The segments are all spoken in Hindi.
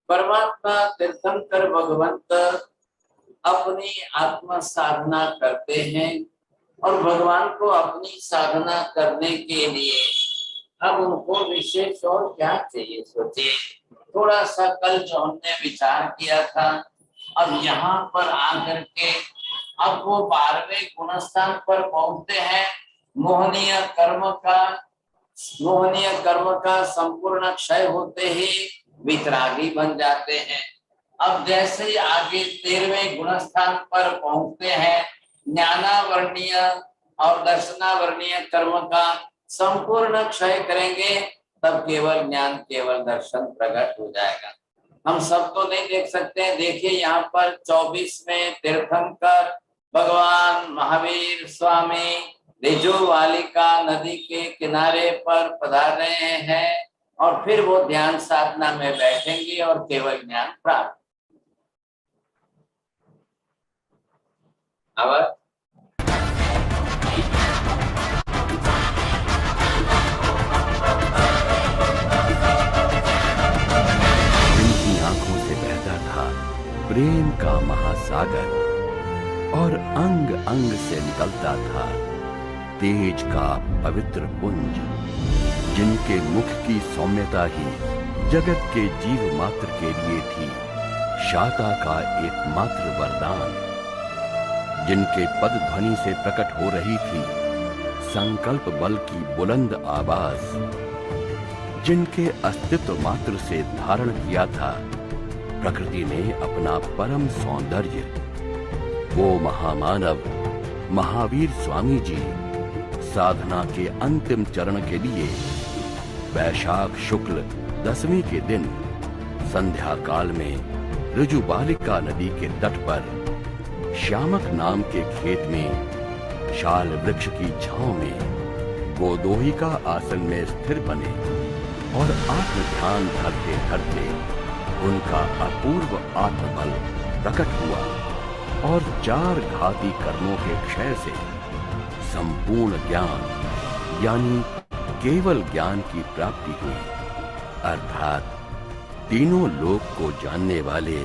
परमात्मा तीर्थंकर भगवंत अपनी आत्म साधना करते हैं और भगवान को अपनी साधना करने के लिए अब उनको विशेष और क्या चाहिए। सोचिए, थोड़ा सा कल जो हमने विचार किया था, अब यहाँ पर आकर के अब वो 12वें गुणस्थान पर पहुंचते हैं। मोहनीय कर्म का संपूर्ण क्षय होते ही वितरागी बन जाते हैं। अब जैसे ही आगे 13वें गुणस्थान पर पहुंचते हैं, ज्ञानावर्णीय और दर्शनावर्णीय कर्म का संपूर्ण क्षय करेंगे, तब केवल ज्ञान केवल दर्शन प्रकट हो जाएगा। हम सब तो नहीं देख सकते। देखिए यहाँ पर 24वें तीर्थंकर भगवान महावीर स्वामी रिजुवालिका नदी के किनारे पर पधार रहे हैं और फिर वो ध्यान साधना में बैठेंगे और केवल ज्ञान प्राप्त। अब प्रेम का महासागर और अंग अंग से निकलता था तेज का पवित्र पुंज, जिनके मुख की सौम्यता ही जगत के जीव मात्र के लिए थी शाता का एकमात्र वरदान, जिनके पद ध्वनि से प्रकट हो रही थी संकल्प बल की बुलंद आवाज, जिनके अस्तित्व मात्र से धारण किया था प्रकृति ने अपना परम सौंदर्य, वो महामानव महावीर स्वामी जी साधना के अंतिम चरण के लिए वैशाख शुक्ल 10वीं के दिन संध्या काल में ऋजुबालिका नदी के तट पर श्यामक नाम के खेत में शाल वृक्ष की छांव में गोदोही का आसन में स्थिर बने और आत्म ध्यान धरते धरते उनका अपूर्व आत्मबल प्रकट हुआ और 4 घाती कर्मों के क्षय से संपूर्ण ज्ञान यानी केवल ज्ञान की प्राप्ति हुई, अर्थात तीनों लोक को जानने वाले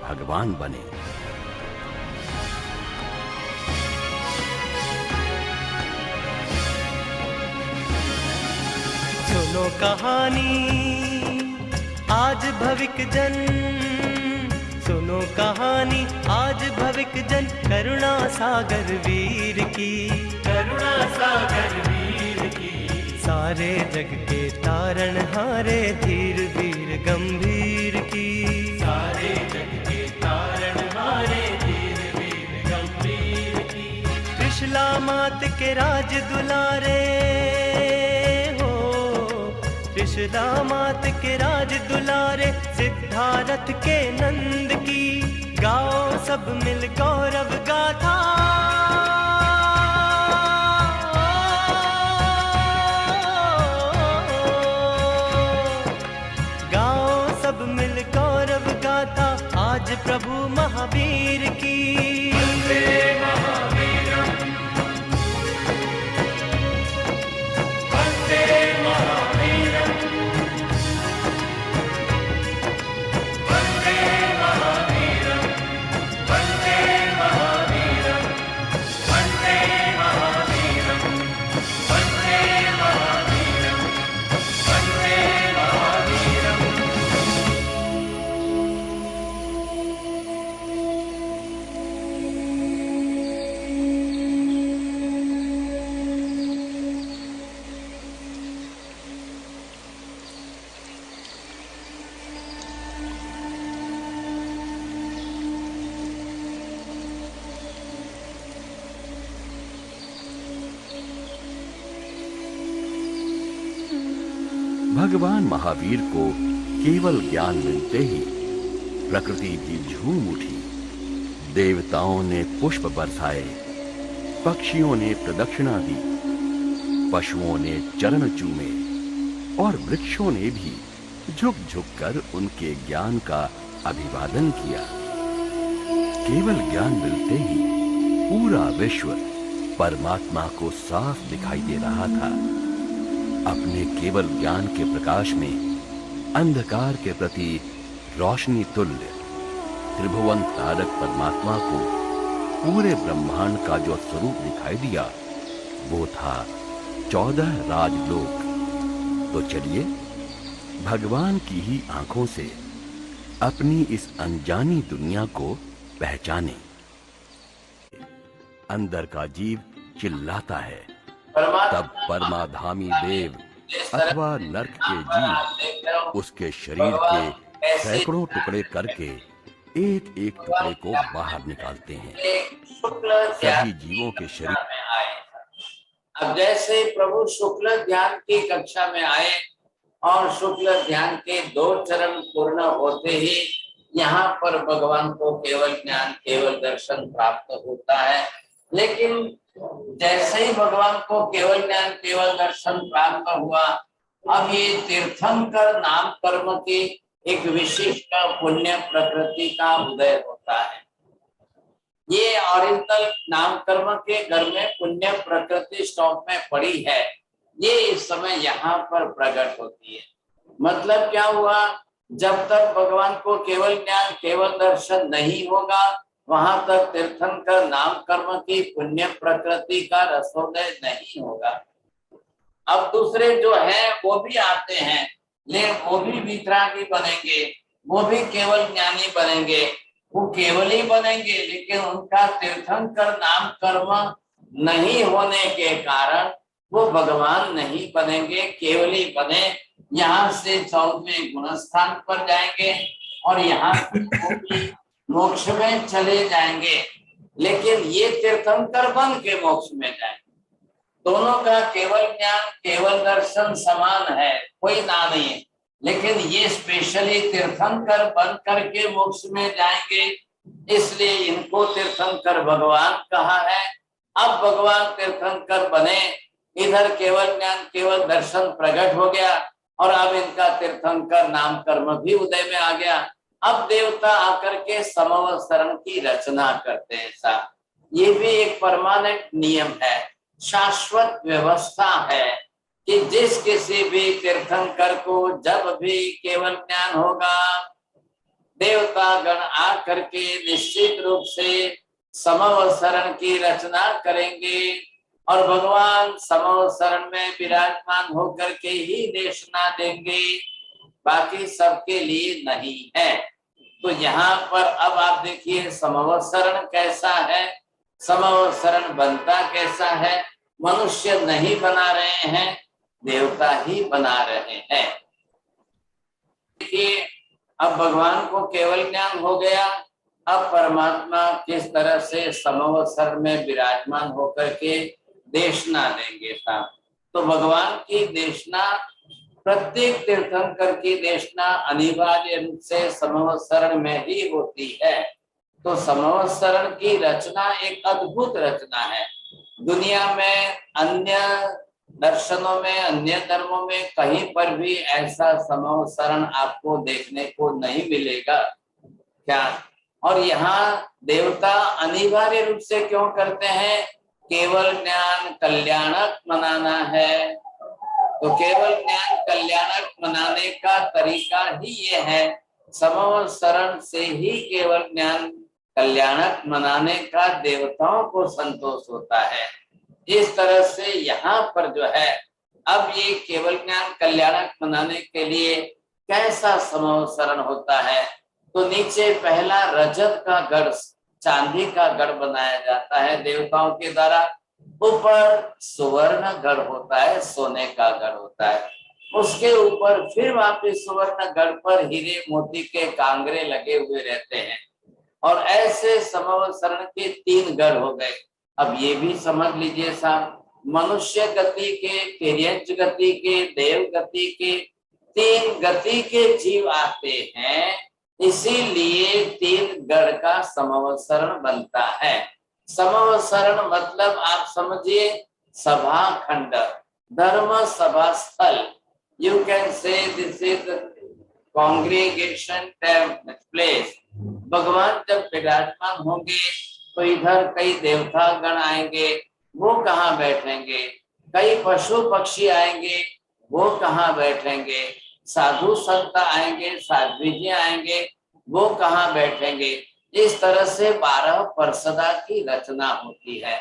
भगवान बने। सुनो कहानी आज भविक जन, सुनो कहानी आज भविक जन, करुणा सागर वीर की, करुणा सागर वीर की, सारे जग के तारण हारे धीर वीर गंभीर की, सारे जग के तारण हारे धीर वीर गंभीर की, त्रिशला मात के राज दुलारे त्रिशला मात के राज दुलारे, सिद्धारथ के नंद की, गाओ सब मिल गौरव गाथा, गाओ सब मिल गौरव गाथा आज प्रभु महावीर की। भगवान महावीर को केवल ज्ञान मिलते ही प्रकृति भी झूम उठी। देवताओं ने पुष्प बरसाए, पक्षियों ने प्रदक्षिणा दी, पशुओं ने चरण चूमे और वृक्षों ने भी झुक झुक कर उनके ज्ञान का अभिवादन किया। केवल ज्ञान मिलते ही पूरा विश्व परमात्मा को साफ दिखाई दे रहा था। अपने केवल ज्ञान के प्रकाश में अंधकार के प्रति रोशनी तुल्य त्रिभुवन तारक परमात्मा को पूरे ब्रह्मांड का जो स्वरूप दिखाई दिया वो था 14 राजलोक। तो चलिए भगवान की ही आंखों से अपनी इस अनजानी दुनिया को पहचाने। अंदर का जीव चिल्लाता है, तब परमाधामी देव अथवा नर्क के जीव उसके शरीर के सैकड़ों टुकड़े करके एक एक टुकड़े को बाहर निकालते हैं। सभी जीवों के शरीर में आए। अब जैसे प्रभु शुक्ल ध्यान की कक्षा में आए और शुक्ल ध्यान के 2 चरण पूर्ण होते ही यहाँ पर भगवान को केवल ज्ञान केवल दर्शन प्राप्त होता है। लेकिन जैसे ही भगवान को केवल ज्ञान केवल दर्शन प्राप्त हुआ, अब ये तीर्थंकर नाम कर्म की एक विशिष्ट पुण्य प्रकृति का उदय होता है। ये ओरिएंटल नाम कर्म के घर में पुण्य प्रकृति स्टॉक में पड़ी है, ये इस समय यहाँ पर प्रकट होती है। मतलब क्या हुआ, जब तक भगवान को केवल ज्ञान केवल दर्शन नहीं होगा वहां तक तीर्थंकर नाम कर्म की पुण्य प्रकृति का रसोदय नहीं होगा। अब दूसरे जो है वो भी आते हैं, लेकिन वो भी वितरागी बनेंगे, वो भी केवल ज्ञानी बनेंगे, वो केवल ही बनेंगे, लेकिन उनका तीर्थंकर नाम कर्म नहीं होने के कारण वो भगवान नहीं बनेंगे, केवल ही बने। यहाँ से 14वें गुणस्थान पर जाएंगे और यहाँ मोक्ष में चले जाएंगे, लेकिन ये तीर्थंकर बन के मोक्ष में जाएंगे। दोनों का केवल ज्ञान केवल दर्शन समान है, कोई ना नहीं है, लेकिन ये स्पेशली तीर्थंकर बन करके मोक्ष में जाएंगे, इसलिए इनको तीर्थंकर भगवान कहा है। अब भगवान तीर्थंकर बने, इधर केवल ज्ञान केवल दर्शन प्रकट हो गया और अब इनका तीर्थंकर नाम कर्म भी उदय में आ गया। अब देवता आकर के समवसरण की रचना करते हैं। साहब, ये भी एक परमानेंट नियम है, शाश्वत व्यवस्था है कि जिस किसी भी तीर्थंकर को जब भी केवल ज्ञान होगा, देवता गण आकर के निश्चित रूप से समवसरण की रचना करेंगे और भगवान समवसरण में विराजमान होकर के ही देशना देंगे, बाकी सबके लिए नहीं है। तो यहाँ पर अब आप देखिए समवसरण कैसा है, समवसरण बनता कैसा है। मनुष्य नहीं बना रहे हैं, देवता ही बना रहे हैं। देखिए अब भगवान को केवल ज्ञान हो गया, अब परमात्मा किस तरह से समवसरण में विराजमान होकर के देशना देंगे। तो भगवान की देशना, प्रत्येक तीर्थंकर की देशना अनिवार्य रूप से समवसरण में ही होती है। तो समवसरण की रचना एक अद्भुत रचना है। दुनिया में अन्य दर्शनों में अन्य धर्मों में कहीं पर भी ऐसा समवसरण आपको देखने को नहीं मिलेगा क्या। और यहाँ देवता अनिवार्य रूप से क्यों करते हैं, केवल ज्ञान कल्याणक मनाना है। तो केवल ज्ञान कल्याणक मनाने का तरीका ही ये है, समवसरण से ही केवल ज्ञान कल्याणक मनाने का देवताओं को संतोष होता है। इस तरह से यहाँ पर जो है, अब ये केवल ज्ञान कल्याणक मनाने के लिए कैसा समवसरण होता है, तो नीचे पहला रजत का गढ़, चांदी का गढ़ बनाया जाता है देवताओं के द्वारा। ऊपर सुवर्ण गढ़ होता है, सोने का गढ़ होता है। उसके ऊपर फिर वापिस सुवर्ण गढ़ पर हीरे मोती के कांगरे लगे हुए रहते हैं। और ऐसे समवसरण के 3 गढ़ हो गए। अब ये भी समझ लीजिए साहब, मनुष्य गति के, तिर्यंच गति के, देव गति के 3 गति के जीव आते हैं, इसीलिए 3 गढ़ का समवसरण बनता है। समवसरण मतलब आप समझिए सभा खंड, धर्म सभा स्थल। You can say this is congregation place. भगवान जब विराजमान होंगे तो इधर कई देवता गण आएंगे, वो कहाँ बैठेंगे, कई पशु पक्षी आएंगे, वो कहाँ बैठेंगे। साधु संत आएंगे, साध्वी जी आएंगे, वो कहाँ बैठेंगे। इस तरह से 12 पर्षदा की रचना होती है।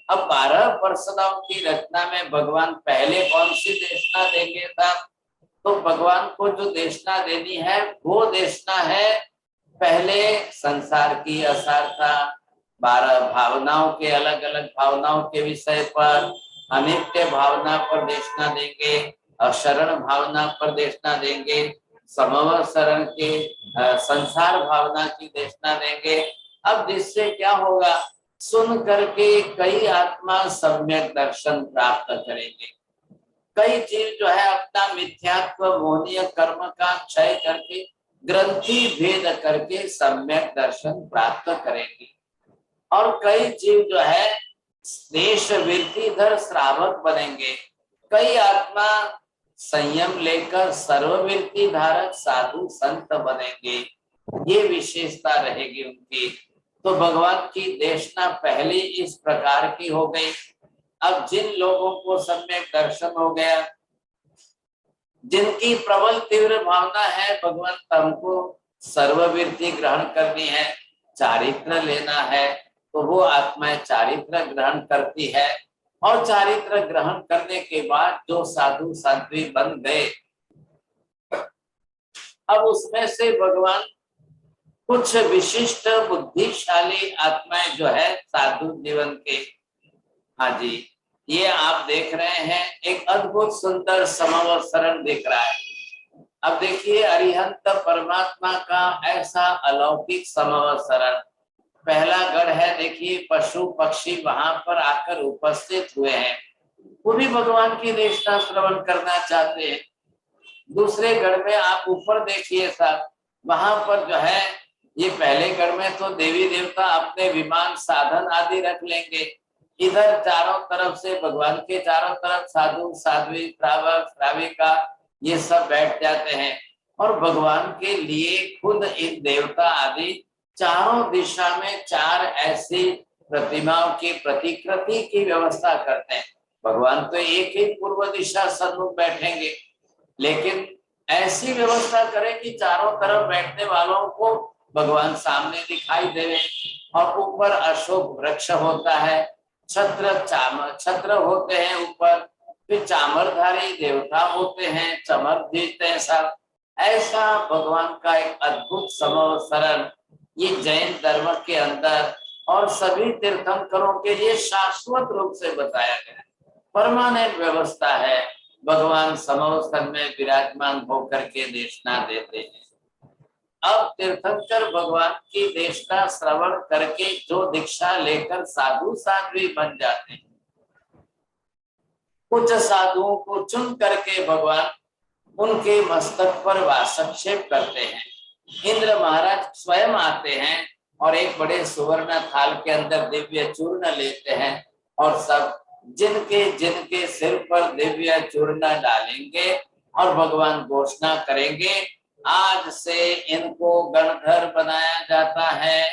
अब 12 पर्षदाओं की रचना में भगवान पहले कौन सी देशना देंगे था, तो भगवान को जो देशना देनी है वो देशना है पहले संसार की असारता, 12 भावनाओं के अलग अलग भावनाओं के विषय पर, अनित्य भावना पर देशना देंगे, अशरण भावना पर देशना देंगे, समव शरण के संसार भावना की देशना देंगे। अब जिससे क्या होगा, सुन करके कई आत्मा सम्यक दर्शन प्राप्त करेंगे। कई जीव जो है अपना मिथ्यात्व मोहनीय कर्म का क्षय करके ग्रंथि भेद करके सम्यक दर्शन प्राप्त करेंगे। और कई जीव जो है देश वृत्तिधर श्रावक बनेंगे। कई आत्मा संयम लेकर सर्ववृत्ति धारक साधु संत बनेंगे। ये विशेषता रहेगी उनकी। तो भगवान की देशना पहले इस प्रकार की हो गई। अब जिन लोगों को सम्यक दर्शन हो गया, जिनकी प्रबल तीव्र भावना है भगवान हमको सर्ववृत्ति ग्रहण करनी है, चारित्र लेना है, तो वो आत्माएं चारित्र ग्रहण करती है। और चारित्र ग्रहण करने के बाद जो साधु साध्वी बन गए, अब उसमें से भगवान कुछ विशिष्ट बुद्धिशाली आत्माएं जो है साधु जीवन के, हाँ जी, ये आप देख रहे हैं एक अद्भुत सुंदर समवसरण दिख रहा है। अब देखिए अरिहंत परमात्मा का ऐसा अलौकिक समवसरण। पहला गढ़ है, देखिए पशु पक्षी वहां पर आकर उपस्थित हुए हैं, वो भी भगवान की देशना श्रवण करना चाहते हैं। दूसरे गढ़ में आप ऊपर देखिए साहब, वहां पर जो है ये पहले गढ़ में तो देवी देवता अपने विमान साधन आदि रख लेंगे। इधर चारों तरफ से भगवान के चारों तरफ साधु साध्वी श्रावक श्राविका ये सब बैठ जाते हैं और भगवान के लिए खुद इन देवता आदि चारों दिशा में 4 ऐसी प्रतिमाओं की प्रतिकृति की व्यवस्था करते हैं। भगवान तो एक ही पूर्व दिशा सन्मुख बैठेंगे, लेकिन ऐसी व्यवस्था करें कि चारों तरफ बैठने वालों को भगवान सामने दिखाई देवे। और ऊपर अशोक वृक्ष होता है, छत्र होते हैं ऊपर, फिर चामरधारी देवता होते हैं, चमर जीतते हैं सब। ऐसा भगवान का एक अद्भुत समवसरण ये जैन धर्म के अंदर और सभी तीर्थंकरों के लिए शाश्वत रूप से बताया गया है। परमानेंट व्यवस्था है। भगवान समवसरण में विराजमान होकर के देशना देते हैं। अब तीर्थंकर भगवान की देशना श्रवण करके जो दीक्षा लेकर साधु साध्वी बन जाते हैं, कुछ साधुओं को चुन करके भगवान उनके मस्तक पर वासक्षेप करते हैं। इंद्र महाराज स्वयं आते हैं और एक बड़े सुवर्ण थाल के अंदर दिव्य चूर्ण लेते हैं और सब जिनके जिनके सिर पर दिव्य चूर्ण डालेंगे और भगवान घोषणा करेंगे, आज से इनको गणधर बनाया जाता है,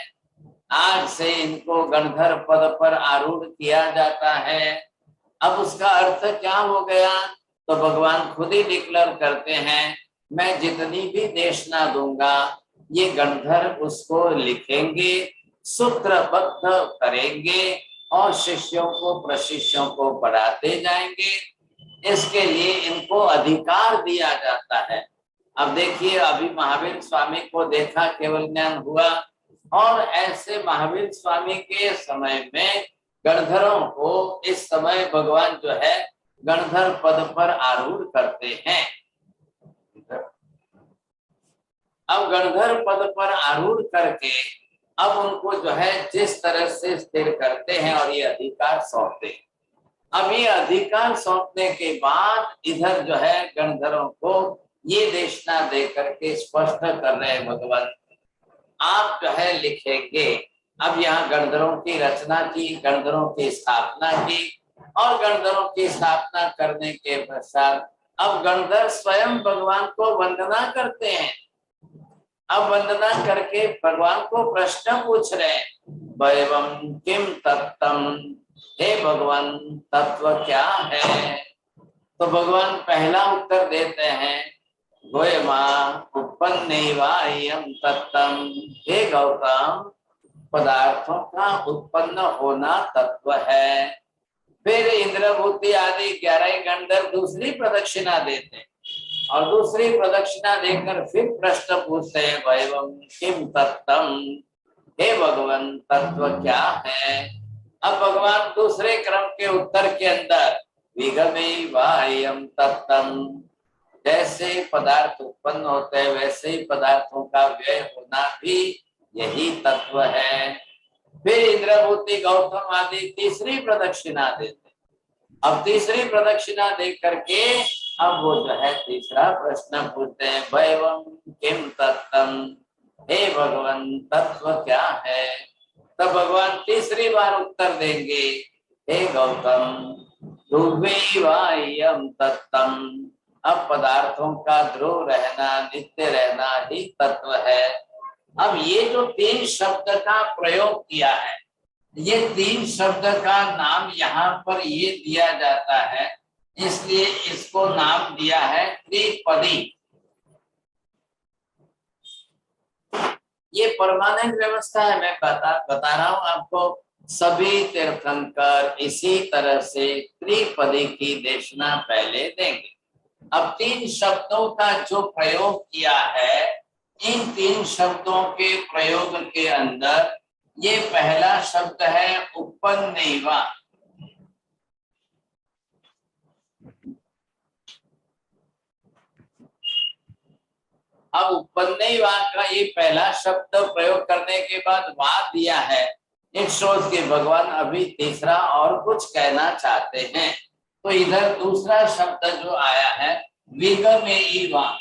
आज से इनको गणधर पद पर आरूढ़ किया जाता है। अब उसका अर्थ क्या हो गया, तो भगवान खुद ही डिक्लेयर करते हैं, मैं जितनी भी देशना दूंगा ये गणधर उसको लिखेंगे, सूत्रबद्ध करेंगे और शिष्यों को प्रशिष्यों को पढ़ाते जाएंगे। इसके लिए इनको अधिकार दिया जाता है। अब देखिए अभी महावीर स्वामी को देखा, केवल ज्ञान हुआ, और ऐसे महावीर स्वामी के समय में गणधरों को इस समय भगवान जो है गणधर पद पर आरूढ़ करते हैं। अब गणधर पद पर आरूढ़ करके अब उनको जो है जिस तरह से स्थिर करते हैं और ये अधिकार सौंपते हैं। अब ये अधिकार सौंपने के बाद इधर जो है गणधरों को ये देशना दे करके स्पष्ट कर रहे हैं भगवान, आप जो है लिखेंगे। अब यहाँ गणधरों की रचना की, गणधरों की स्थापना की और गणधरों की स्थापना करने के पश्चात अब गणधर स्वयं भगवान को वंदना करते हैं। अब वंदना करके भगवान को प्रश्न पूछ रहे हैं, वयम किम तत्तम, हे भगवान तत्व क्या है। तो भगवान पहला उत्तर देते हैं, गोयमा उत्पन्नैवायं तत्तम। हे गौतम, पदार्थों का उत्पन्न होना तत्व है। फिर इंद्रभूति आदि 11 गंधर्व दूसरी प्रदक्षिणा देते हैं और दूसरी प्रदक्षिणा देकर फिर प्रश्न पूछते हैं, वैवम किम तत्तम, हे भगवान तत्व क्या है। अब भगवान दूसरे क्रम के उत्तर के अंदर विगमेवायं तत्तम, जैसे पदार्थ उत्पन्न होते हैं वैसे ही पदार्थों का व्यय होना भी यही तत्व है। फिर इंद्रभूति गौतम आदि तीसरी प्रदक्षिणा देते। अब तीसरी प्रदक्षिणा दे करके अब वो जो है तीसरा प्रश्न पूछते हैं, वैवम किम तत्तम, हे भगवान तत्व क्या है। तब भगवान तीसरी बार उत्तर देंगे, हे गौतम ध्रुवैवायं तत्तम, अब पदार्थों का ध्रुव रहना नित्य रहना ही तत्व है। अब ये जो 3 शब्द का प्रयोग किया है, ये 3 शब्द का नाम यहाँ पर ये दिया जाता है, इसलिए इसको नाम दिया है त्रिपदी। ये परमानेंट व्यवस्था है, मैं बता रहा हूं आपको। सभी तीर्थंकर इसी तरह से त्रिपदी की देशना पहले देंगे। अब 3 शब्दों का जो प्रयोग किया है, इन 3 शब्दों के प्रयोग के अंदर ये पहला शब्द है उपन्नैवा। अब उपन्नैवा का ये पहला शब्द प्रयोग करने के बाद वाद दिया है, एक सोच के भगवान अभी तीसरा और कुछ कहना चाहते हैं। तो इधर दूसरा शब्द जो आया है विगमेवा,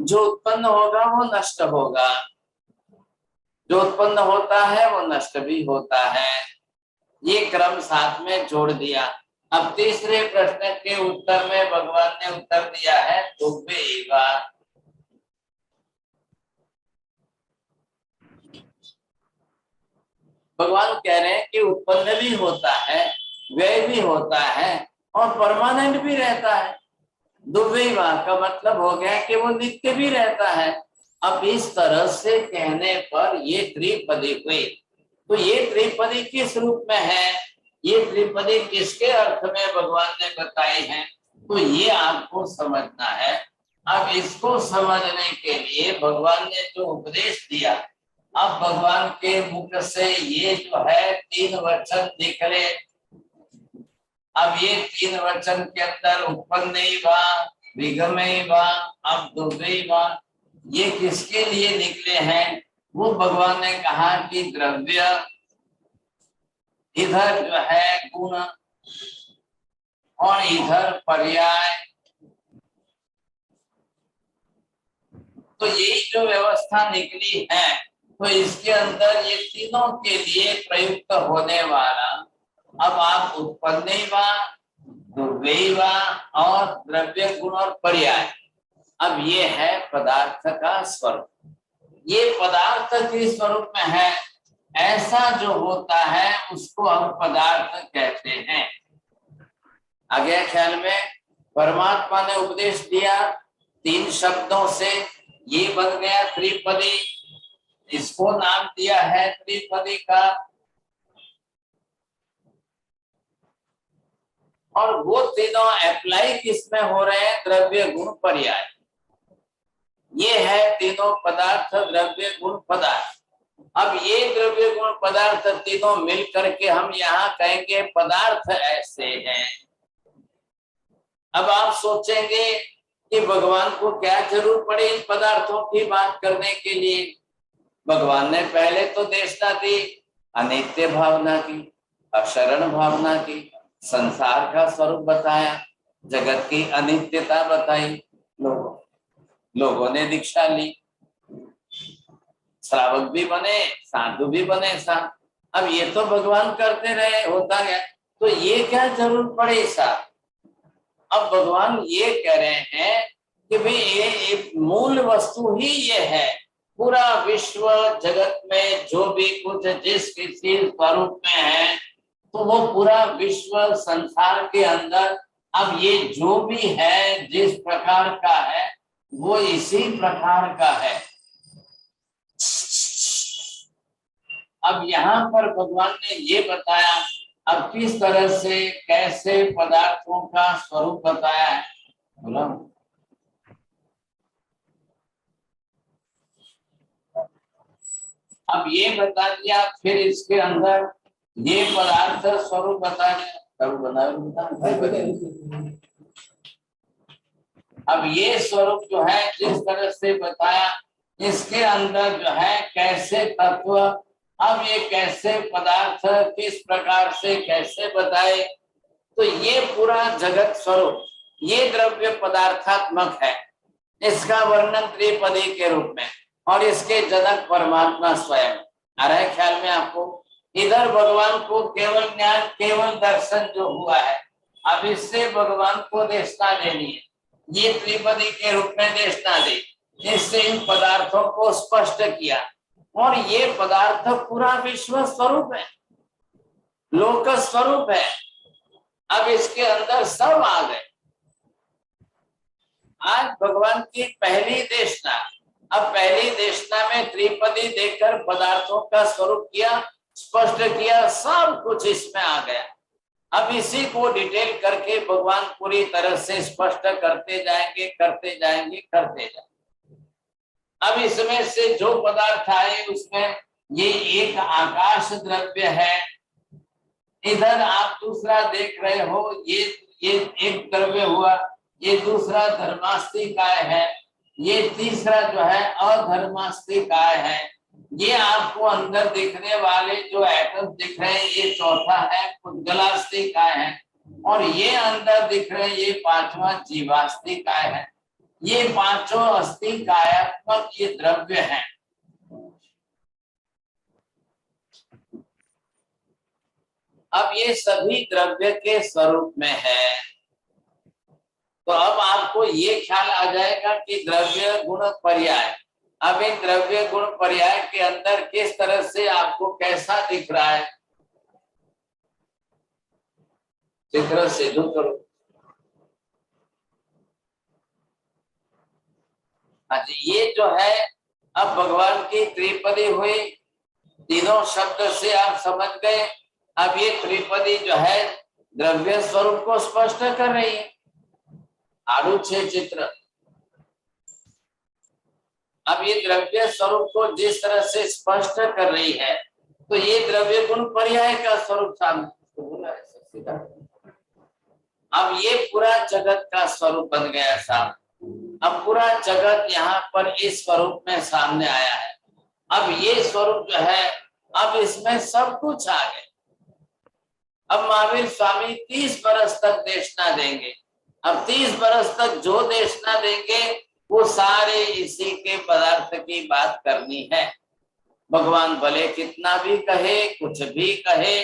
जो उत्पन्न होगा वो नष्ट होगा, जो उत्पन्न होता है वो नष्ट भी होता है। ये क्रम साथ में जोड़ दिया। अब तीसरे प्रश्न के उत्तर में भगवान ने उत्तर दिया है दुर्वेवा। भगवान कह रहे हैं कि उत्पन्न भी होता है, व्यय भी होता है और परमानेंट भी रहता है। दुर्वेवा का मतलब हो गया कि वो नित्य भी रहता है। अब इस तरह से कहने पर ये त्रिपदी हुई। तो ये त्रिपदी किस रूप में है, ये त्रिपदी किसके अर्थ में भगवान ने बताई है, तो ये आपको समझना है। अब इसको समझने के लिए भगवान ने जो उपदेश दिया, अब भगवान के मुख से ये जो है 3 वचन निकले। अब ये 3 वचन के अंदर उपन्नैवा, विगमैवा, अब दुर्दैवा, ये किसके लिए निकले हैं। वो भगवान ने कहा कि द्रव्य, इधर जो है गुण और इधर पर्याय। तो यही जो व्यवस्था निकली है, तो इसके अंदर ये तीनों के लिए प्रयुक्त होने वाला, अब आप उत्पन्नैवा, दुर्दैवा और द्रव्य गुण और पर्याय, अब ये है पदार्थ का स्वरूप। ये पदार्थ के स्वरूप में है, ऐसा जो होता है उसको हम पदार्थ कहते हैं। आगे ख्याल में परमात्मा ने उपदेश दिया 3 शब्दों से, ये बन गया त्रिपदी, इसको नाम दिया है त्रिपदी का। और वो तीनों अप्लाई किसमें हो रहे हैं, द्रव्य गुण पर्याय। ये है तीनों पदार्थ, द्रव्य गुण पदार्थ। अब ये द्रव्य गुण पदार्थ तीनों मिल करके हम यहाँ कहेंगे पदार्थ ऐसे हैं। अब आप सोचेंगे कि भगवान को क्या जरूरत पड़ी इन पदार्थों की बात करने के लिए। भगवान ने पहले तो देशना दी अनित्य भावना की, अशरण भावना की, संसार का स्वरूप बताया, जगत की अनित्यता बताई। लोगों ने दीक्षा ली, श्रावक भी बने, साधु भी बने साथ। अब ये तो भगवान करते रहे, होता गया, तो ये क्या जरूरत पड़े साथ। अब भगवान ये कह रहे हैं कि भाई ये मूल वस्तु ही ये है। पूरा विश्व जगत में जो भी कुछ जिस किसी स्वरूप में है, तो वो पूरा विश्व संसार के अंदर अब ये जो भी है जिस प्रकार का है वो इसी प्रकार का है। अब यहाँ पर भगवान ने ये बताया, अब किस तरह से कैसे पदार्थों का स्वरूप बताया है। बोला अब ये बता दिया, फिर इसके अंदर ये पदार्थ स्वरूप बता दिया। अब ये स्वरूप जो है जिस तरह से बताया, इसके अंदर जो है कैसे तत्व, अब ये कैसे पदार्थ किस प्रकार से कैसे बताए, तो ये पूरा जगत स्वरूप ये द्रव्य पदार्थात्मक है। इसका वर्णन त्रिपदी के रूप में, और इसके जनक परमात्मा स्वयं। आ रहा है ख्याल में आपको? इधर भगवान को केवल ज्ञान केवल दर्शन जो हुआ है, अब इससे भगवान को देशना देनी है, ये त्रिपदी के रूप में देशना दी, इससे इन पदार्थों को स्पष्ट किया। और ये पदार्थ पूरा विश्व स्वरूप है, लोक स्वरूप है। अब इसके अंदर सब आ गए। आज भगवान की पहली देशना, अब पहली देशना में त्रिपदी देकर पदार्थों का स्वरूप किया, स्पष्ट किया, सब कुछ इसमें आ गया। अब इसी को डिटेल करके भगवान पूरी तरह से स्पष्ट करते जाएंगे करते जाएंगे करते जाएंगे। अब इसमें से जो पदार्थ आए उसमें ये एक आकाश द्रव्य है, इधर आप दूसरा देख रहे हो, ये एक द्रव्य हुआ, ये दूसरा धर्मास्तिकाय है, ये तीसरा जो है अधर्मास्तिकाय है, ये आपको अंदर दिखने वाले जो एटम दिख रहे हैं ये चौथा है पुद्गलास्तिकाय है, और ये अंदर दिख रहे हैं ये पांचवा जीवास्तिकाय है। ये पांचों अस्तिकायात्मक ये द्रव्य हैं। अब ये सभी द्रव्य के स्वरूप में है। तो अब आपको ये ख्याल आ जाएगा कि द्रव्य गुण पर्याय, अब इन द्रव्य गुण पर्याय के अंदर किस तरह से आपको कैसा दिख रहा है, चित्र सिद्ध करो। हाँ जी, ये जो है अब भगवान की त्रिपदी हुई, तीनों शब्द से आप समझ गए। अब ये त्रिपदी जो है द्रव्य स्वरूप को स्पष्ट कर रही है। आड़ू 6 चित्र। अब ये द्रव्य स्वरूप को जिस तरह से स्पष्ट कर रही है, तो ये द्रव्य गुण पर्याय का स्वरूप सामने बोला है। अब ये पूरा जगत का स्वरूप बन गया सामने। अब पूरा जगत यहाँ पर इस स्वरूप में सामने आया है। अब ये स्वरूप जो है, अब इसमें सब कुछ आ गए। अब महावीर स्वामी 30 बरस तक देशना देंगे। अब 30 बरस तक जो देशना देंगे वो सारे इसी के पदार्थ की बात करनी है। भगवान भले कितना भी कहे, कुछ भी कहे।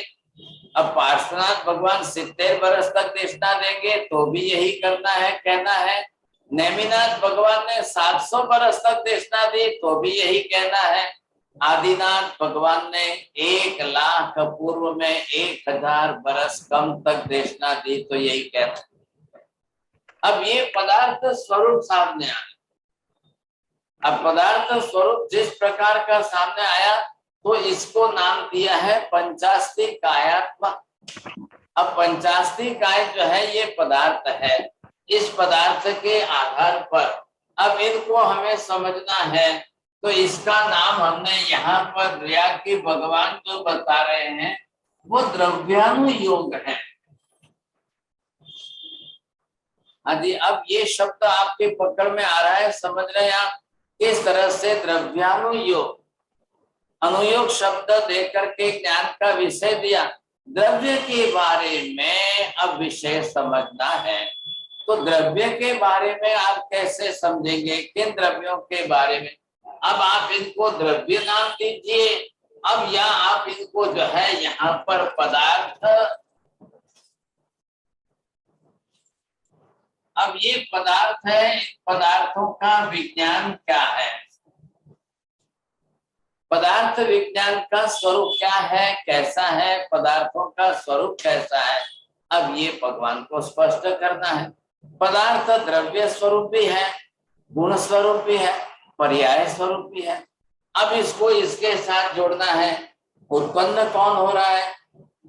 अब पार्श्वनाथ भगवान 70 बरस तक देशना देंगे तो भी यही करना है, कहना है। नेमिनाथ भगवान ने 700 बरस तक देशना दी तो भी यही कहना है। आदिनाथ भगवान ने 1 लाख पूर्व में 1000 बरस कम तक देशना दी तो यही कहना है। अब ये पदार्थ स्वरूप सामने आया। अब पदार्थ स्वरूप जिस प्रकार का सामने आया तो इसको नाम दिया है पंचास्तिकायात्मक। अब पंचास्तिकाय जो है ये पदार्थ है। इस पदार्थ के आधार पर अब इनको हमें समझना है, तो इसका नाम हमने यहाँ पर दिया कि भगवान जो बता रहे हैं वो द्रव्यानुयोग है। हाँ जी, अब ये शब्द आपके पकड़ में आ रहा है, समझ रहे हैं आप किस तरह से द्रव्यानुयोग, अनुयोग शब्द देकर के ज्ञान का विषय दिया। द्रव्य के बारे में अब विषय समझना है, तो द्रव्य के बारे में आप कैसे समझेंगे, किन द्रव्यों के बारे में। अब आप इनको द्रव्य नाम दीजिए, अब या आप इनको जो है यहाँ पर पदार्थ, अब ये पदार्थ है, इन पदार्थों का विज्ञान क्या है। पदार्थ विज्ञान का स्वरूप क्या है, कैसा है, पदार्थों का स्वरूप कैसा है, अब ये भगवान को स्पष्ट करना है। पदार्थ द्रव्य स्वरूप भी है, गुण स्वरूप भी है, पर्याय स्वरूप भी है। अब इसको इसके साथ जोड़ना है। उत्पन्न कौन हो रहा है,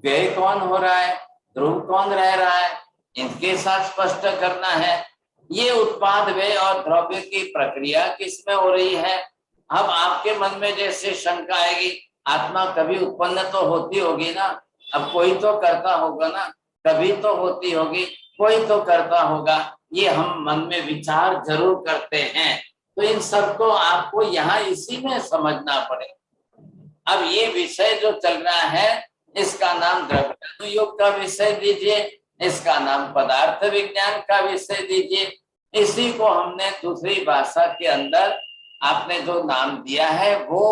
व्यय कौन हो रहा है, ध्रुव कौन रह रहा है, इनके साथ स्पष्ट करना है। ये उत्पाद व्यय और द्रव्य की प्रक्रिया किसमें हो रही है। अब आपके मन में जैसे शंका आएगी, आत्मा कभी उत्पन्न तो होती होगी ना, अब कोई तो करता होगा ना, कभी तो होती होगी, कोई तो करता होगा, ये हम मन में विचार जरूर करते हैं। तो इन सबको आपको यहाँ इसी में समझना पड़ेगा। अब ये विषय जो चल रहा है, इसका नाम द्रव्यानुयोग का विषय दीजिए, इसका नाम पदार्थ विज्ञान का विषय दीजिए। इसी को हमने दूसरी भाषा के अंदर आपने जो नाम दिया है वो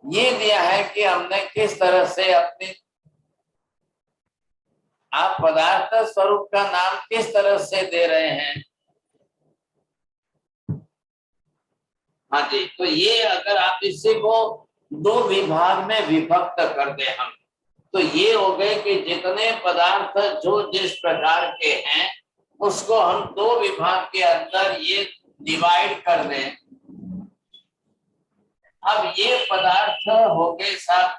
ये दिया है कि हमने किस तरह से अपनी, आप पदार्थ स्वरूप का नाम किस तरह से दे रहे हैं। हाँ जी, तो ये अगर आप इसी को दो विभाग में विभक्त कर दे हम, तो ये हो गए कि जितने पदार्थ जो जिस प्रकार के हैं उसको हम दो विभाग के अंदर ये डिवाइड कर दें। अब ये पदार्थ हो गए साहब,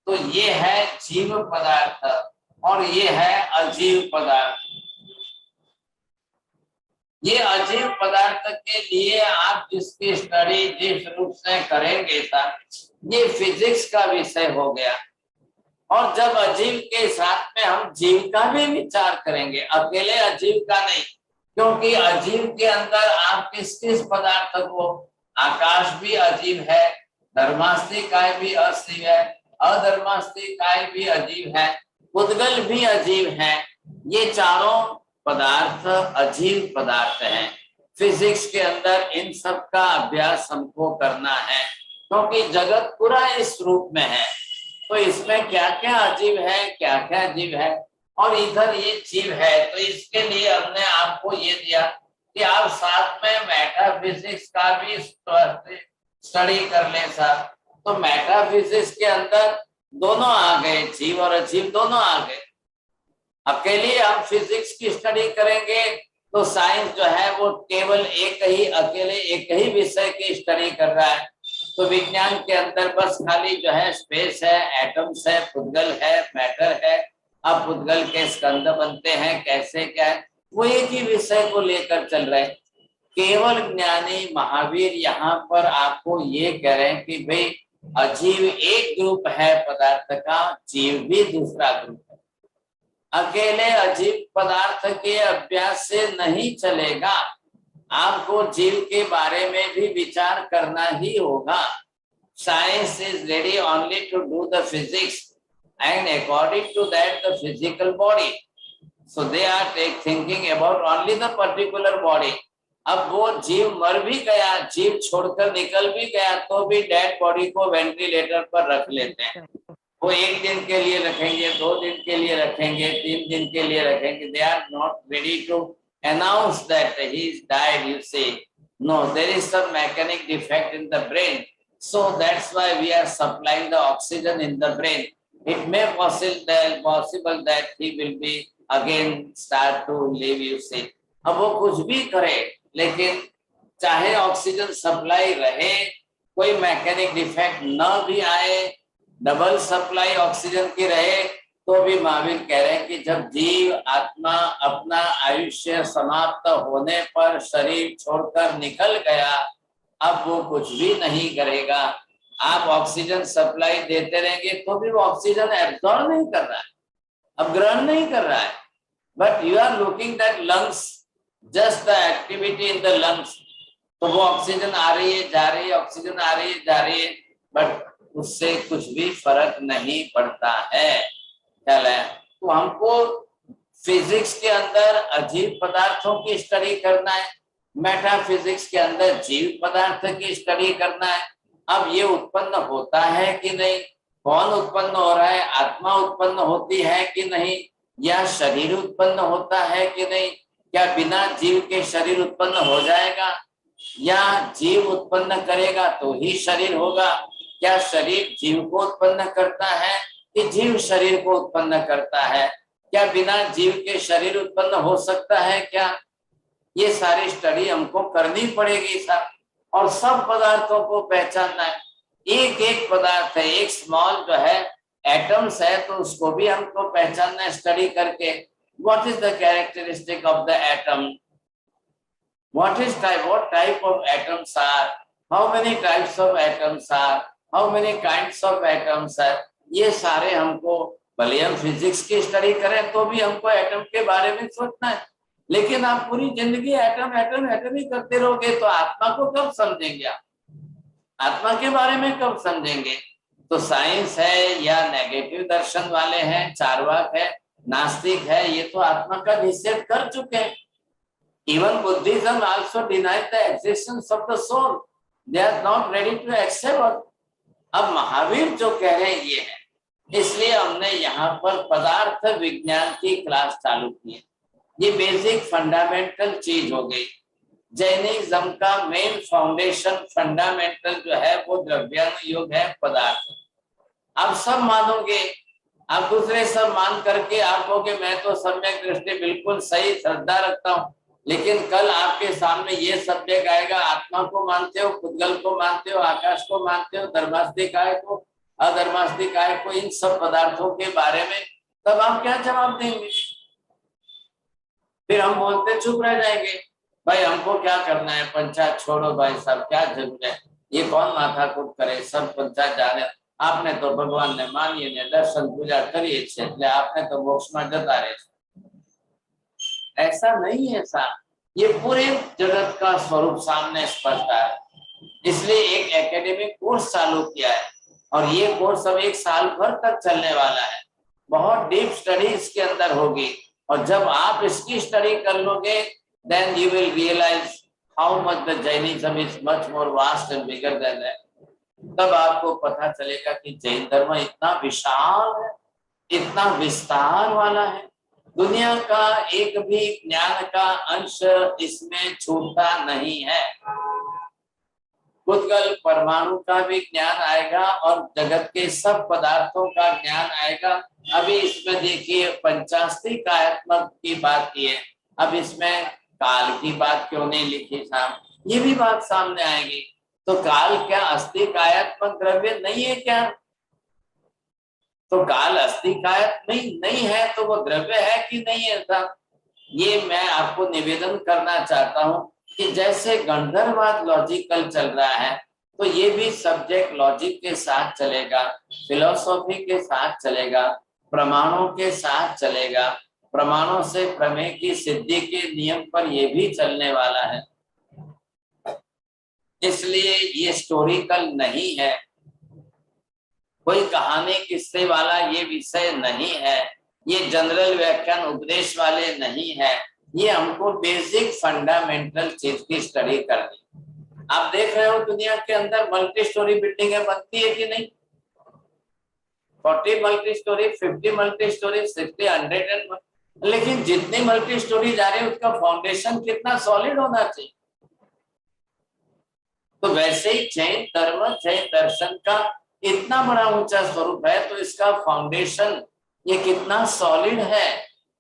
तो ये है जीव पदार्थ और ये है अजीव पदार्थ। ये अजीव पदार्थ के लिए आप जिसकी स्टडी जिस रूप से करेंगे साहब, ये फिजिक्स का विषय हो गया। और जब अजीव के साथ में हम जीव का भी विचार करेंगे, अकेले अजीव का नहीं, क्योंकि अजीव के अंदर आप किस किस पदार्थ को, आकाश भी अजीव है, धर्मास्ती काय भी अजीव है, अधर्मास्ती काय भी अजीव है, उद्गल भी अजीव है। ये चारों पदार्थ अजीव पदार्थ हैं। फिजिक्स के अंदर इन सब का अभ्यास हमको करना है, क्योंकि जगत पूरा इस रूप में है। तो इसमें क्या क्या अजीब है, क्या क्या जीव है, और इधर ये जीव है। तो इसके लिए हमने आपको ये दिया कि आप साथ में मेटाफिजिक्स का भी स्टडी कर लें साहब। तो मेटाफिजिक्स के अंदर दोनों आ गए, जीव और अजीव दोनों आ गए। अकेले हम फिजिक्स की स्टडी करेंगे तो साइंस जो है वो केवल अकेले एक ही विषय की स्टडी कर रहा है। तो विज्ञान के अंदर बस खाली जो है स्पेस है, एटम्स है, पुद्गल है, मैटर है। अब पुद्गल के स्कंद बनते हैं, कैसे क्या है, वो एक ही विषय को लेकर चल रहे हैं। केवल ज्ञानी महावीर यहाँ पर आपको ये कह रहे हैं कि भाई अजीव एक ग्रुप है पदार्थ का, जीव भी दूसरा ग्रुप है। अकेले अजीव पदार्थ के अभ्यास से नहीं चलेगा, आपको जीव के बारे में भी विचार करना ही होगा। Science is ready only to do the physics and according to that the physical body, so they are thinking about only the particular body. अब वो जीव मर भी गया, जीव छोड़कर निकल भी गया, तो भी डेड बॉडी को वेंटिलेटर पर रख लेते हैं। वो एक दिन के लिए रखेंगे, 2 दिन के लिए रखेंगे, 3 दिन के लिए रखेंगे। They are not ready to announce that he is died, you say. No, there is some mechanic defect in the brain, so that's why we are supplying the oxygen in the brain. It may possible that he will be again start to live, you say. अब वो कुछ भी करे, लेकिन चाहे ऑक्सीजन सप्लाई रहे, कोई मैकेनिक डिफेक्ट न भी आए, डबल सप्लाई ऑक्सीजन की रहे, तो भी महावीर कह रहे हैं कि जब जीव आत्मा अपना आयुष्य समाप्त होने पर शरीर छोड़कर निकल गया, अब वो कुछ भी नहीं करेगा। आप ऑक्सीजन सप्लाई देते रहेंगे तो भी वो ऑक्सीजन एब्जॉर्ब नहीं कर रहा है, अब ग्रहण नहीं कर रहा है। But you are looking that lungs, just the activity in the lungs. तो वो ऑक्सीजन आ रही है, जा रही है, ऑक्सीजन आ रही है, जा रही है, बट उससे कुछ भी फर्क नहीं पड़ता है। तो हमको फिजिक्स के अंदर अजीव पदार्थों की स्टडी करना है, मेटाफिजिक्स के अंदर जीव पदार्थ की स्टडी करना है। अब ये उत्पन्न होता है कि नहीं, कौन उत्पन्न हो रहा है, आत्मा उत्पन्न होती है कि नहीं, या शरीर उत्पन्न होता है कि नहीं, क्या बिना जीव के शरीर उत्पन्न हो जाएगा, या जीव उत्पन्न करेगा तो ही शरीर होगा। क्या शरीर जीव को उत्पन्न करता है कि जीव शरीर को उत्पन्न करता है? क्या बिना जीव के शरीर उत्पन्न हो सकता है क्या? ये सारी स्टडी हमको करनी पड़ेगी सर, और सब पदार्थों को पहचानना है। एक एक पदार्थ है, एक स्मॉल जो है एटम्स है, तो उसको भी हमको पहचानना है स्टडी करके। What is the characteristic of the atom, what type of atoms are, how many types of atoms are, how many kinds of atoms are, ये सारे हमको, भले हम फिजिक्स की स्टडी करें तो भी हमको एटम के बारे में सोचना है। लेकिन आप पूरी जिंदगी एटम एटम एटम ही करते रहोगे तो आत्मा को कब समझेंगे आप? आत्मा के बारे में कब समझेंगे? तो साइंस है या नेगेटिव दर्शन वाले हैं, चार्वाक है, नास्तिक है, ये तो आत्मा का निषेध कर चुके हैं। Even Buddhism also denied the existence of the soul. They are not ready to accept. अब महावीर जो कह रहे हैं ये है, इसलिए हमने यहाँ पर पदार्थ विज्ञान की क्लास चालू की है। ये बेसिक फंडामेंटल चीज हो गई। जैनिज्म का मेन फाउंडेशन फंडामेंटल जो है वो द्रव्यानुयोग है, पदार्थ। आप सब मानोगे, आप दूसरे सब मान करके आप कहोगे मैं तो सम्यक दृष्टि बिल्कुल सही श्रद्धा रखता हूँ, लेकिन कल आपके सामने ये सब्जेक्ट आएगा, आत्मा को मानते हो, खुदगल को मानते हो, आकाश को मानते हो, धर्मास्तिकाय को, अधर्मास्तिकाय को, इन सब पदार्थों के बारे में, तब आप क्या जवाब देंगे? फिर हम बोलते चुप रह जाएंगे, भाई हमको क्या करना है, पंचायत छोड़ो भाई साहब, क्या जरूरत है, ये कौन माथा कूट करे, सब पंचायत जाने, आपने तो भगवान ने मानिए ने दर्शन पूजा करिए छे, आपने तो मोक्ष में जता रहे। ऐसा नहीं है साहब, ये पूरे जगत का स्वरूप सामने स्पष्ट है। इसलिए एक एकेडमिक कोर्स चालू किया है, और ये कोर्स अब 1 साल भर तक चलने वाला है। बहुत डीप स्टडी इसके अंदर होगी, और जब आप इसकी स्टडी कर लोगे then you will realize how much the Jainism is much more vast and bigger than that. तब आपको पता चलेगा कि जैन धर्म इतना विशाल है, इतना विस्तार वाला है, दुनिया का एक भी ज्ञान का अंश इसमें छूटता नहीं है। खुदगल परमाणु का भी ज्ञान आएगा और जगत के सब पदार्थों का ज्ञान आएगा। अभी इसमें देखिए पंचास्तिकात्मक की बात की है, अब इसमें काल की बात क्यों नहीं लिखी साहब, ये भी बात सामने आएगी। तो काल क्या अस्तिकायात्मक द्रव्य नहीं है क्या? तो काल अस्तिकायात्मक नहीं है तो वो द्रव्य है कि नहीं है साहब? ये मैं आपको निवेदन करना चाहता हूँ कि जैसे गंधर्ववाद लॉजिकल चल रहा है, तो ये भी सब्जेक्ट लॉजिक के साथ चलेगा, फिलोसॉफी के साथ चलेगा, प्रमाणों के साथ चलेगा, प्रमाणों से प्रमेय की सिद्धि के नियम पर ये भी चलने वाला है। इसलिए ये स्टोरिकल नहीं है, कोई कहानी किस्से वाला ये विषय नहीं है, ये जनरल व्याख्यान उपदेश वाले नहीं है, ये हमको बेसिक फंडामेंटल चीज की स्टडी करनी। आप देख रहे हो दुनिया के अंदर मल्टी स्टोरी बिल्डिंगें बनती है कि नहीं? 40 मल्टी स्टोरी, 50 मल्टी स्टोरी, 60, 100, लेकिन जितनी मल्टी स्टोरी जा रही है उसका फाउंडेशन कितना सॉलिड होना चाहिए। तो वैसे ही जैन धर्म, जैन दर्शन का इतना बड़ा ऊंचा स्वरूप है, तो इसका फाउंडेशन ये कितना सॉलिड है,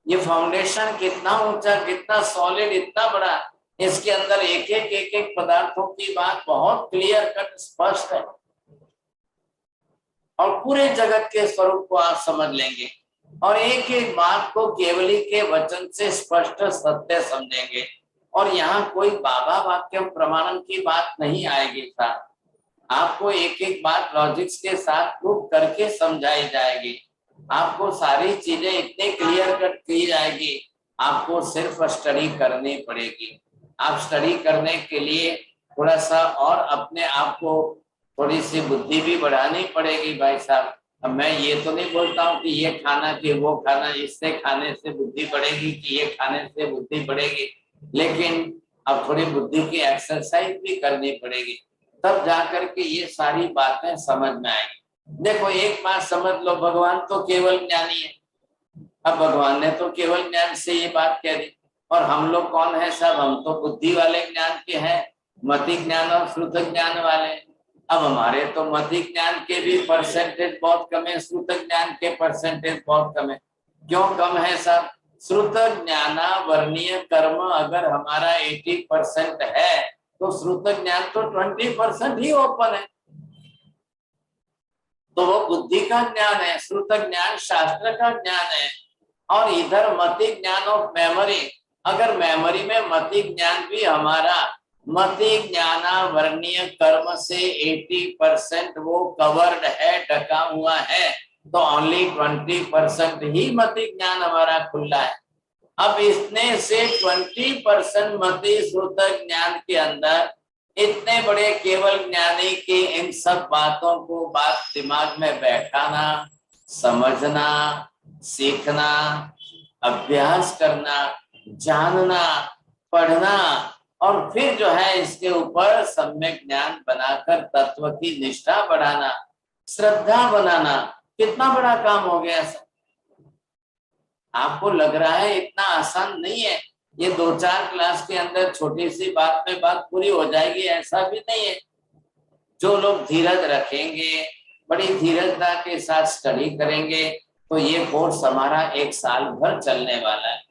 ये फाउंडेशन कितना ऊंचा, कितना सॉलिड, इतना बड़ा, इसके अंदर एक एक पदार्थों की बात बहुत क्लियर कट स्पष्ट है, और पूरे जगत के स्वरूप को आप समझ लेंगे, और एक एक बात को केवली के वचन से स्पष्ट सत्य समझेंगे। और यहाँ कोई बाबा वाक्यम प्रमाणन की बात नहीं आएगी साहब, आपको एक एक बात लॉजिक्स के साथ प्रूव करके समझाई जाएगी, आपको सारी चीजें इतने क्लियर कट की जाएगी, आपको सिर्फ स्टडी करनी पड़ेगी। आप स्टडी करने के लिए थोड़ा सा और अपने आप को थोड़ी सी बुद्धि भी बढ़ानी पड़ेगी भाई साहब। अब मैं ये तो नहीं बोलता हूँ कि ये खाना कि वो खाना, इससे खाने से बुद्धि बढ़ेगी कि ये खाने से बुद्धि बढ़ेगी, लेकिन अब थोड़ी बुद्धि की एक्सरसाइज भी करनी पड़ेगी, तब जाकर के ये सारी बातें समझ में आएंगी। देखो एक बात समझ लो, भगवान तो केवल ज्ञानी है। अब भगवान ने तो केवल ज्ञान से ये बात कह दी, और हम लोग कौन है साहब? हम तो बुद्धि वाले ज्ञान के हैं, मति ज्ञान और श्रुत ज्ञान वाले। अब हमारे तो मति ज्ञान के भी परसेंटेज बहुत कम है, श्रुत ज्ञान के परसेंटेज बहुत कम है। क्यों कम है सर? श्रुत ज्ञाना वर्णीय कर्म अगर हमारा 80% है तो श्रुत ज्ञान तो 20% ही ओपन है, तो वो बुद्धि का ज्ञान है, श्रुत ज्ञान शास्त्र का ज्ञान है। और इधर मति ज्ञान ऑफ मेमोरी, अगर मेमोरी में मति ज्ञान भी हमारा मति ज्ञाना वर्णीय कर्म से 80% वो कवर्ड है, ढका हुआ है, तो ओनली 20% ही मति ज्ञान हमारा खुला है। अब इसने से 20% मति श्रुत ज्ञान के अंदर इतने बड़े केवल ज्ञानी की इन सब बातों को बात दिमाग में बैठाना, समझना, सीखना, अभ्यास करना, जानना, पढ़ना और फिर जो है इसके ऊपर सम्यक ज्ञान बनाकर तत्व की निष्ठा बढ़ाना, श्रद्धा बनाना, कितना बड़ा काम हो गया सर। आपको लग रहा है इतना आसान नहीं है, ये 2-4 क्लास के अंदर छोटी सी बात में बात पूरी हो जाएगी, ऐसा भी नहीं है। जो लोग धीरज रखेंगे, बड़ी धीरजता के साथ स्टडी करेंगे तो ये कोर्स हमारा 1 साल भर चलने वाला है।